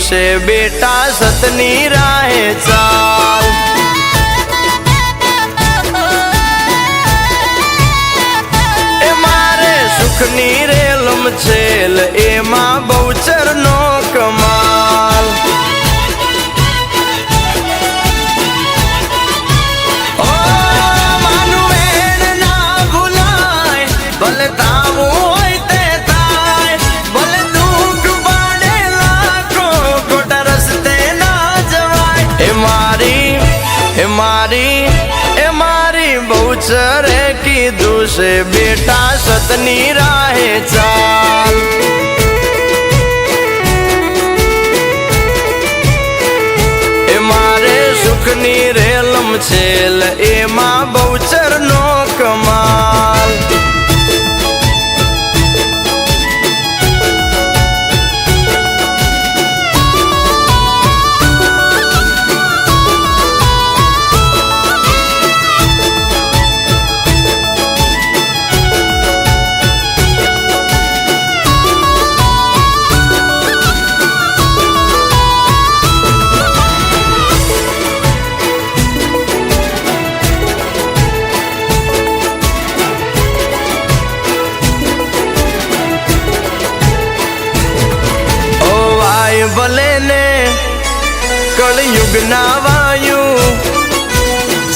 છે બેટા સતની રાહે ચાલ। એ મારે સુખની રેલમ છેલ એમાં બહુચરનો કમાલ। ઓ માનું એણ ના ભૂલાય ભલે તાવું હોય તે થાય, ભલે દુઃખ પાડે લાખો ખોટા રસ્તે ના જવાય। એ મારી બહુચરે કીધું છે બેટા સતની રાહે ચાલ। એ મારે સુખની રેલમ છેલ એમાં બહુચરનો કમાલ। ભલે ને કળયુગ ના વાયુ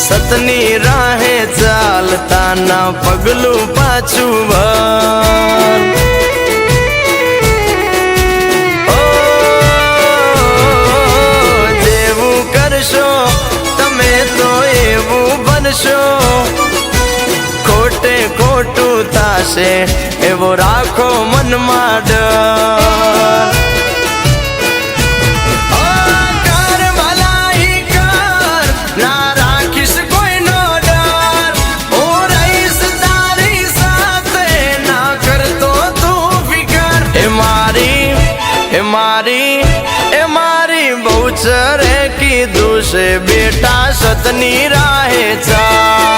સતની રાહે ચાલતા ના પગલું પાછું વળ। જેવું કરશો તમે તો એવું બનશો, ખોટે ખોટું થાશે એવો રાખો મનમાં ડર। એ મારી બહુચરે કીધું છે બેટા સતની રાહે ચાલ।